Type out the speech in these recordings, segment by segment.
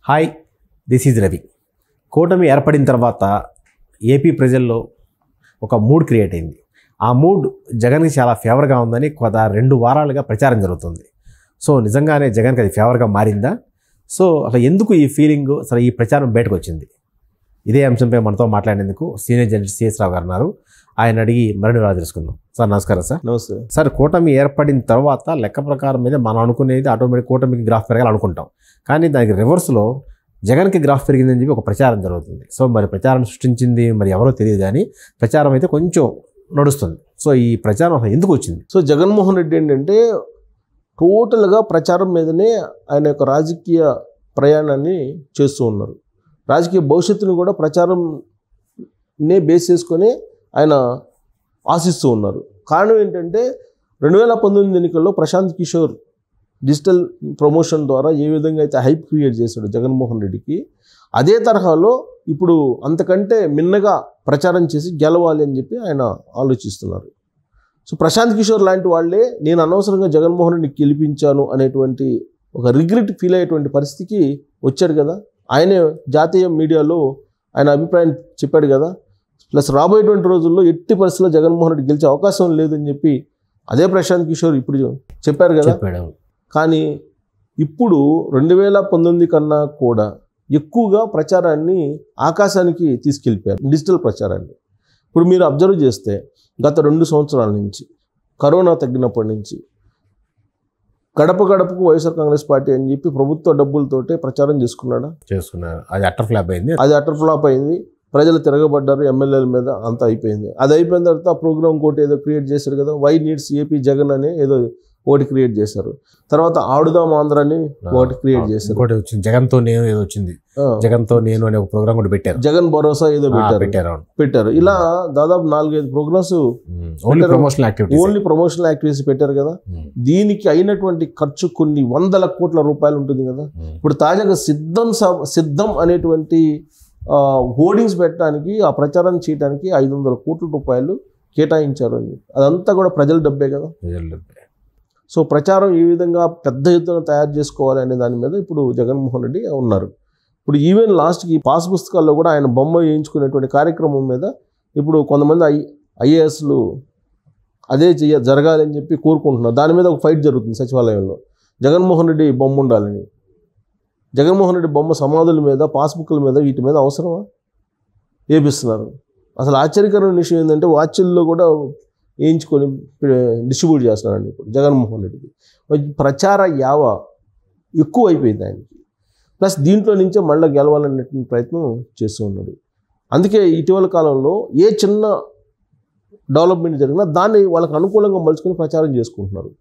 Hi, this is Ravi. కూటమి ఏర్పడిన తర్వాత ఏపీ ప్రజల్లో ఒక మూడ్ క్రియేట్ అయింది. ఆ మూడ్ జగన్కి చాలా ఫేవర్గా ఉందని గత 2 వారాలుగా ప్రచారం జరుగుతుంది. సో నిజంగానే జగన్కి అది ఫేవర్గా మారిందా? సో అసలు ఎందుకు ఈ ఫీలింగ్, అసలు ఈ ప్రచారం బయటకు వచ్చింది? ఇదే అంశంపై మనతో మాట్లాడేందుకు సీనియర్ జర్నలిస్ట్ సిఎస్ రావు గారు ఉన్నారు. ఆయన అడిగి మరిన్ని వివరాలు తెలుసుకుందాం. సార్ నమస్కారం. సార్ నమస్తే సార్, కూటమి ఏర్పడిన తర్వాత లెక్క ప్రకారం మీద మనం అనుకునేది ఆటోమేటిక్ కూటమికి గ్రాఫ్ పెరగాలి అనుకుంటాం. కానీ దానికి రివర్స్లో జగన్కి గ్రాఫ్ పెరిగిందని చెప్పి ఒక ప్రచారం జరుగుతుంది. సో మరి ప్రచారం సృష్టించింది మరి ఎవరో తెలియదు, కానీ ప్రచారం అయితే కొంచెం నడుస్తుంది. సో ఈ ప్రచారం అసలు ఎందుకు వచ్చింది? సో జగన్మోహన్ రెడ్డి ఏంటంటే టోటల్గా ప్రచారం మీదనే ఆయన యొక్క రాజకీయ ప్రయాణాన్ని చేస్తూ ఉన్నారు. రాజకీయ భవిష్యత్తును కూడా ప్రచారంనే బేస్ చేసుకొని ఆయన ఆశిస్తూ ఉన్నారు. కారణం ఏంటంటే 2019 ఎన్నికల్లో ప్రశాంత్ కిషోర్ డిజిటల్ ప్రమోషన్ ద్వారా ఏ విధంగా అయితే హైప్ క్రియేట్ చేశాడు జగన్మోహన్ రెడ్డికి, అదే తరహాలో ఇప్పుడు అంతకంటే మిన్నగా ప్రచారం చేసి గెలవాలి అని చెప్పి ఆయన ఆలోచిస్తున్నారు. సో ప్రశాంత్ కిషోర్ లాంటి వాళ్ళే నేను అనవసరంగా జగన్మోహన్ రెడ్డిని గెలిపించాను అనేటువంటి ఒక రిగ్రెట్ ఫీల్ అయ్యేటువంటి పరిస్థితికి వచ్చాడు కదా. ఆయనే జాతీయ మీడియాలో ఆయన అభిప్రాయం చెప్పాడు కదా. ప్లస్ రాబోయేటువంటి రోజుల్లో ఎట్టి పరిస్థితుల్లో జగన్మోహన్ రెడ్డి గెలిచే అవకాశం లేదని చెప్పి అదే ప్రశాంత్ కిషోర్ ఇప్పుడు చెప్పారు కదా. కానీ ఇప్పుడు 2019 కన్నా కూడా ఎక్కువగా ప్రచారాన్ని ఆకాశానికి తీసుకెళ్ళిపోయారు, డిజిటల్ ప్రచారాన్ని. ఇప్పుడు మీరు అబ్జర్వ్ చేస్తే గత 2 సంవత్సరాల నుంచి కరోనా తగ్గినప్పటి నుంచి గడప గడపకు వైఎస్ఆర్ కాంగ్రెస్ పార్టీ అని చెప్పి ప్రభుత్వ డబ్బులతోటే ప్రచారం చేసుకున్నారు. అది అటర్ ఫ్లాప్ అయింది. ప్రజలు తిరగబడ్డారు ఎమ్మెల్యేల మీద, అంతా అయిపోయింది. అది అయిపోయిన తర్వాత ఆ ప్రోగ్రామ్ కోటి ఏదో క్రియేట్ చేశారు కదా, వై నీడ్స్ ఏపీ జగన్ అని ఏదో ఒకటి క్రియేట్ చేశారు. తర్వాత ఆడుదాం ఆంధ్ర అని ఒకటి క్రియేట్ చేశారు. జగన్తో నేను ఏదో వచ్చింది, జగన్తో నేను అనే ఒక ప్రోగ్రామ్ కూడా పెట్టారు. జగన్ భరోసా ఏదో పెట్టారు. ఇలా దాదాపు 4-5 ప్రోగ్రామ్స్ ఓన్లీ ప్రమోషనల్ యాక్టివిటీస్ పెట్టారు కదా. దీనికి అయినటువంటి ఖర్చు కొన్ని వందల కోట్ల రూపాయలు ఉంటుంది కదా. ఇప్పుడు తాజాగా సిద్ధం అనేటువంటి హోర్డింగ్స్ పెట్టడానికి, ఆ ప్రచారం చేయడానికి 500 కోట్ల రూపాయలు కేటాయించారు అని. అదంతా కూడా ప్రజల డబ్బే కదా. సో ప్రచారం ఈ విధంగా పెద్ద ఎత్తున తయారు చేసుకోవాలి అనే దాని మీద ఇప్పుడు జగన్మోహన్ రెడ్డి ఉన్నారు. ఇప్పుడు ఈవెన్ లాస్ట్కి పాస్ పుస్తకాల్లో కూడా ఆయన బొమ్మ వేయించుకునేటువంటి కార్యక్రమం మీద ఇప్పుడు కొంతమంది ఐఏఎస్లు అదే జరగాలి అని చెప్పి కోరుకుంటున్నారు. దాని మీద ఒక ఫైట్ జరుగుతుంది సచివాలయంలో. జగన్మోహన్ రెడ్డి బొమ్మ ఉండాలని. జగన్మోహన్ రెడ్డి బొమ్మ సమాధుల మీద, పాస్బుక్ల మీద, వీటి మీద అవసరమా వేపిస్తున్నారు. అసలు ఆశ్చర్యకరమైన విషయం ఏంటంటే వాచ్ల్లో కూడా వేయించుకొని డిస్ట్రిబ్యూట్ చేస్తున్నారండి ఇప్పుడు జగన్మోహన్ రెడ్డికి. ప్రచార యావ ఎక్కువ అయిపోయింది ఆయనకి. ప్లస్ దీంట్లో నుంచే మళ్ళీ గెలవాలనేటువంటి ప్రయత్నం చేస్తూ ఉన్నాడు. అందుకే ఇటీవల కాలంలో ఏ చిన్న డెవలప్మెంట్ జరిగినా దాన్ని వాళ్ళకి అనుకూలంగా మలుచుకొని ప్రచారం చేసుకుంటున్నారు.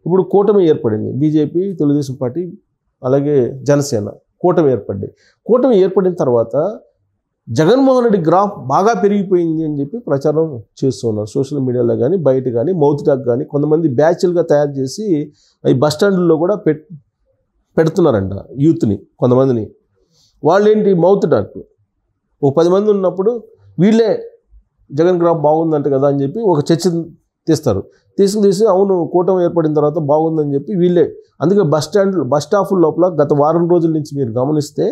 ఇప్పుడు కూటమి ఏర్పడింది, బీజేపీ, తెలుగుదేశం పార్టీ, అలాగే జనసేన కూటమి ఏర్పడ్డాయి. కూటమి ఏర్పడిన తర్వాత జగన్మోహన్ రెడ్డి గ్రాఫ్ బాగా పెరిగిపోయింది అని చెప్పి ప్రచారం చేస్తూ ఉన్నారు సోషల్ మీడియాలో కానీ, బయట కానీ, మౌత్ టాక్ కానీ. కొంతమంది బ్యాచ్లుగా తయారు చేసి ఈ బస్ స్టాండ్లో కూడా పెడుతున్నారంట యూత్ని, కొంతమందిని. వాళ్ళేంటి మౌత్ టాక్, ఒక 10 మంది ఉన్నప్పుడు వీళ్ళే జగన్ గ్రాఫ్ బాగుందంట కదా అని చెప్పి ఒక చర్చ తీసి అవును కూటమి ఏర్పడిన తర్వాత బాగుందని చెప్పి వీళ్ళే. అందుకే బస్ స్టాప్ లోపల గత వారం రోజుల నుంచి మీరు గమనిస్తే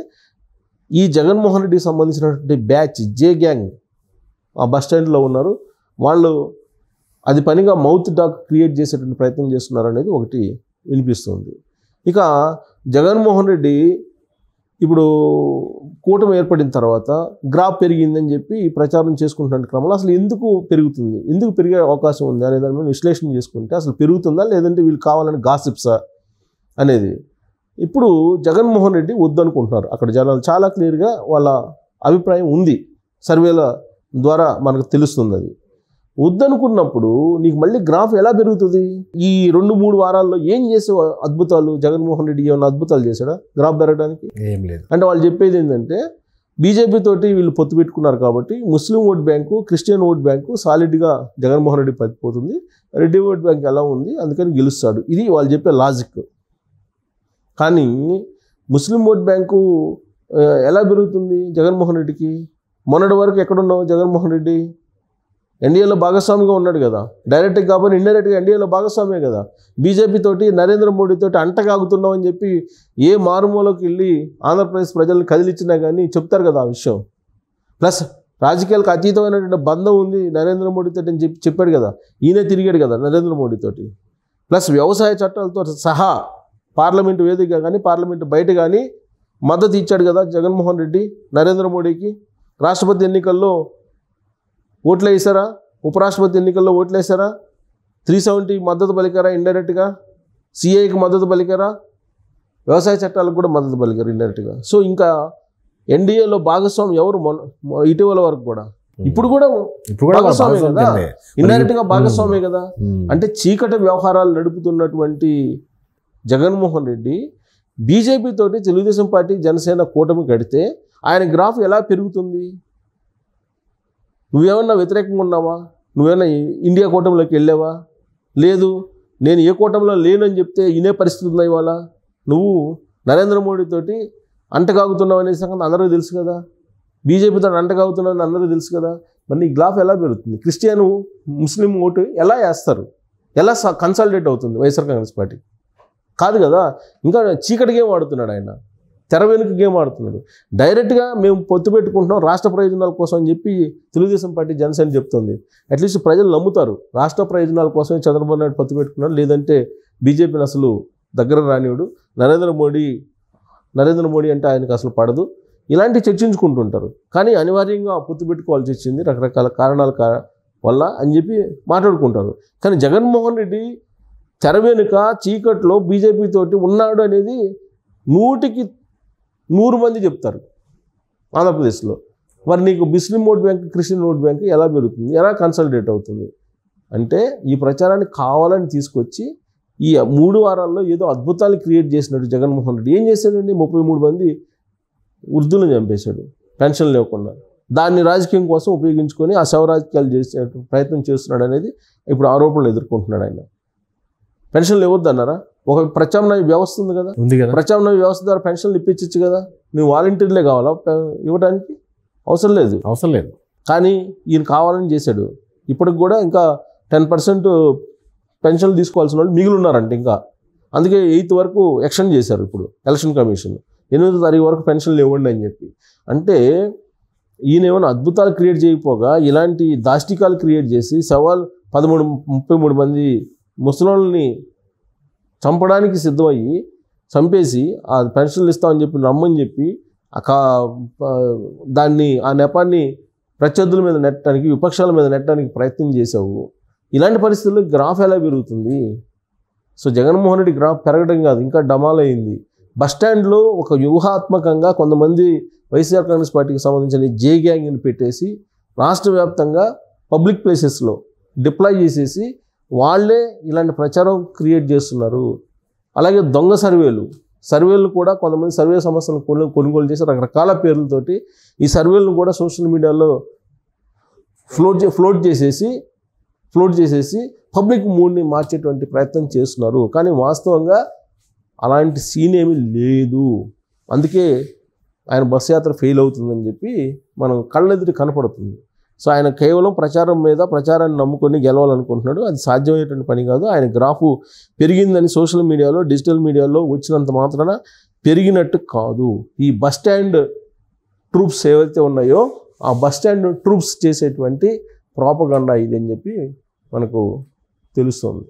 ఈ జగన్మోహన్ రెడ్డికి సంబంధించినటువంటి బ్యాచ్ జే గ్యాంగ్ ఆ బస్ స్టాండ్లో ఉన్నారు. వాళ్ళు అది పనిగా మౌత్ టాక్ క్రియేట్ చేసేటువంటి ప్రయత్నం చేస్తున్నారు అనేది ఒకటి వినిపిస్తుంది. ఇక జగన్మోహన్ రెడ్డి ఇప్పుడు కూటమి ఏర్పడిన తర్వాత గ్రాఫ్ పెరిగిందని చెప్పి ప్రచారం చేసుకుంటున్న క్రమంలో అసలు ఎందుకు పెరుగుతుంది, ఎందుకు పెరిగే అవకాశం ఉంది అనే దాని మీద విశ్లేషణ చేసుకుంటే అసలు పెరుగుతుందా లేదంటే వీళ్ళు కావాలని గాసిప్సా అనేది ఇప్పుడు జగన్మోహన్ రెడ్డి వద్దనుకుంటున్నారు. అక్కడ జనాలు చాలా క్లియర్గా వాళ్ళ అభిప్రాయం ఉంది, సర్వేల ద్వారా మనకు తెలుస్తుంది. అది వద్దనుకున్నప్పుడు నీకు మళ్ళీ గ్రాఫ్ ఎలా పెరుగుతుంది? ఈ 2-3 వారాల్లో ఏం చేసే అద్భుతాలు జగన్మోహన్ రెడ్డి ఏమైనా అద్భుతాలు చేశాడా గ్రాఫ్ పెరగడానికి? ఏం లేదు. అంటే వాళ్ళు చెప్పేది ఏంటంటే బీజేపీ తోటి వీళ్ళు పొత్తు పెట్టుకున్నారు కాబట్టి Muslim vote bank, Christian vote bank సాలిడ్గా జగన్మోహన్ రెడ్డి పడిపోతుంది, రెడ్డి ఓట్ బ్యాంక్ ఎలా ఉంది, అందుకని గెలుస్తాడు. ఇది వాళ్ళు చెప్పే లాజిక్. కానీ ముస్లిం ఓట్ బ్యాంకు ఎలా పెరుగుతుంది జగన్మోహన్ రెడ్డికి? మొన్నటి వరకు ఎక్కడున్నావు జగన్మోహన్ రెడ్డి? ఎన్డీఏలో భాగస్వామిగా ఉన్నాడు కదా, డైరెక్ట్గా కాబట్టి ఇండైరెక్ట్గా ఎన్డీఏలో భాగస్వామే కదా. బీజేపీ తోటి నరేంద్ర మోడీ తోటి అంటగాగుతున్నాం అని చెప్పి ఏ మారుమూలకి వెళ్ళి ఆంధ్రప్రదేశ్ ప్రజల్ని కదిలిచ్చినా కానీ చెప్తారు కదా ఆ విషయం. ప్లస్ రాజకీయాలకు అతీతమైనటువంటి బంధం ఉంది నరేంద్ర మోడీ తోటి అని చెప్పాడు కదా, ఈయనే తిరిగాడు కదా నరేంద్ర మోడీ తోటి. ప్లస్ వ్యవసాయ చట్టాలతో సహా పార్లమెంటు వేదిక కానీ పార్లమెంటు బయట కానీ మద్దతు ఇచ్చాడు కదా జగన్మోహన్ రెడ్డి నరేంద్ర మోడీకి. రాష్ట్రపతి ఎన్నికల్లో ఓట్లు వేసారా, ఉపరాష్ట్రపతి ఎన్నికల్లో ఓట్లు వేసారా, 370 మద్దతు పలికారా ఇండైరెక్ట్గా, సిఐకి మద్దతు పలికారా, వ్యవసాయ చట్టాలకు కూడా మద్దతు పలికారు ఇండైరెక్ట్గా. సో ఇంకా ఎన్డీఏలో భాగస్వామి ఎవరు ఇటీవల వరకు కూడా, ఇప్పుడు కూడా భాగస్వామే కదా, ఇండైరెక్ట్గా భాగస్వామే కదా. అంటే చీకటి వ్యవహారాలు నడుపుతున్నటువంటి జగన్మోహన్ రెడ్డి బీజేపీ తోటి తెలుగుదేశం పార్టీ జనసేన కూటమి కడితే ఆయన గ్రాఫ్ ఎలా పెరుగుతుంది? నువ్వేమన్నా వ్యతిరేకంగా ఉన్నావా? నువ్వేమన్నా ఇండియా కూటమిలోకి వెళ్ళావా? లేదు, నేను ఏ కూటమిలో లేనని చెప్తే ఇనే పరిస్థితి ఉందా ఇవాళ? నువ్వు నరేంద్ర మోడీతోటి అంటగాగుతున్నావు అనే సంగతి అందరికీ తెలుసు కదా, బీజేపీతో అంటగాగుతున్నావు అని అందరికీ తెలుసు కదా. మరి నీ గ్రాఫ్ ఎలా పెరుగుతుంది? క్రిస్టియన్ ముస్లిం ఓటు ఎలా వేస్తారు? ఎలా కన్సాలిడేట్ అవుతుంది వైఎస్ఆర్ కాంగ్రెస్ పార్టీ? కాదు కదా. ఇంకా చీకటి గేమ్ ఆడుతున్నాడు ఆయన, తెర వెనుక గేమ్ ఆడుతున్నాడు. డైరెక్ట్గా మేము పొత్తు పెట్టుకుంటున్నాం రాష్ట్ర ప్రయోజనాల కోసం అని చెప్పి తెలుగుదేశం పార్టీ జనసేన చెప్తుంది. అట్లీస్ట్ ప్రజలు నమ్ముతారు రాష్ట్ర ప్రయోజనాల కోసమే చంద్రబాబు నాయుడు పొత్తు పెట్టుకున్నాడు, లేదంటే బీజేపీని అసలు దగ్గర రానివాడు, నరేంద్ర మోడీ అంటే ఆయనకు అసలు పడదు, ఇలాంటివి చర్చించుకుంటుంటారు. కానీ అనివార్యంగా పొత్తు పెట్టుకోవాల్సి వచ్చింది రకరకాల కారణాల వల్ల అని చెప్పి మాట్లాడుకుంటారు. కానీ జగన్మోహన్ రెడ్డి తెర వెనుక చీకట్లో బీజేపీ తోటి ఉన్నాడు అనేది 100కి 100 మంది చెప్తారు ఆంధ్రప్రదేశ్లో. మరి నీకు ముస్లిం vote bank, Christian vote bank ఎలా పెరుగుతుంది, ఎలా కన్సల్టేట్ అవుతుంది? అంటే ఈ ప్రచారాన్ని కావాలని తీసుకొచ్చి ఈ 3 వారాల్లో ఏదో అద్భుతాలు క్రియేట్ చేసినట్టు జగన్మోహన్ రెడ్డి ఏం చేశాడండి? 33 మంది వృద్ధులను చంపేశాడు పెన్షన్ లేకుండా. దాన్ని రాజకీయం కోసం ఉపయోగించుకొని ఆ శవ రాజకీయాలు చేసే ప్రయత్నం చేస్తున్నాడు అనేది ఇప్పుడు ఆరోపణలు ఎదుర్కొంటున్నాడు ఆయన. పెన్షన్లు ఇవ్వద్దన్నారా? ఒక ప్రత్యామ్నాయ వ్యవస్థ ఉంది కదా, ప్రత్యామ్నాయ వ్యవస్థ ద్వారా పెన్షన్లు ఇప్పించచ్చు కదా. నువ్వు వాలంటీర్లే కావాలా ఇవ్వడానికి? అవసరం లేదు. కానీ ఈయన కావాలని చేశాడు. ఇప్పటికి కూడా ఇంకా 10% పెన్షన్లు తీసుకోవాల్సిన వాళ్ళు మిగిలి ఉన్నారంట ఇంకా. అందుకే 8th వరకు ఎక్స్టెండ్ చేశారు ఇప్పుడు ఎలక్షన్ కమిషన్. 8వ తారీఖు వరకు పెన్షన్లు ఇవ్వండి అని చెప్పి. అంటే ఈయన ఏమైనా అద్భుతాలు క్రియేట్ చేయకపోగా ఇలాంటి దాష్టికాలు క్రియేట్ చేసి 33 మంది ముసలోళ్ళని చంపడానికి సిద్ధమయ్యి చంపేసి ఆ పెన్షన్లు ఇస్తామని చెప్పి నమ్మని చెప్పి ఆ నెపాన్ని ప్రత్యర్థుల మీద నెట్టడానికి, విపక్షాల మీద నెట్టడానికి ప్రయత్నం చేసావు. ఇలాంటి పరిస్థితుల్లో గ్రాఫ్ ఎలా పెరుగుతుంది? సో జగన్మోహన్ రెడ్డి గ్రాఫ్ పెరగడం కాదు, ఇంకా డమాల్ అయింది. బస్టాండ్లో ఒక వ్యూహాత్మకంగా కొంతమంది వైఎస్ఆర్ కాంగ్రెస్ పార్టీకి సంబంధించిన జే గ్యాంగ్ని పెట్టేసి రాష్ట్ర వ్యాప్తంగా పబ్లిక్ ప్లేసెస్లో డిప్లాయ్ చేసేసి వాళ్ళే ఇలాంటి ప్రచారం క్రియేట్ చేస్తున్నారు. అలాగే దొంగ సర్వేలు కూడా కొంతమంది సర్వే సంస్థలను కొనుగోలు చేసి రకరకాల పేర్లతోటి ఈ సర్వేలను కూడా సోషల్ మీడియాలో ఫ్లోట్ చేసేసి పబ్లిక్ మూడ్ని మార్చేటువంటి ప్రయత్నం చేస్తున్నారు. కానీ వాస్తవంగా అలాంటి సీన్ ఏమీ లేదు. అందుకే ఆయన బస్ యాత్ర ఫెయిల్ అవుతుందని చెప్పి మనం కళ్ళెదుటి కనపడుతుంది. సో ఆయన కేవలం ప్రచారాన్ని నమ్ముకొని గెలవాలనుకుంటున్నాడు. అది సాధ్యమయ్యేటువంటి పని కాదు. ఆయన గ్రాఫ్ పెరిగిందని సోషల్ మీడియాలో, డిజిటల్ మీడియాలో వచ్చినంత మాత్రాన పెరిగినట్టు కాదు. ఈ బస్ స్టాండ్ ట్రూప్స్ ఏవైతే ఉన్నాయో ఆ బస్ స్టాండ్ ట్రూప్స్ చేసేటువంటి ప్రోపగండా ఇది అని చెప్పి మనకు తెలుస్తుంది.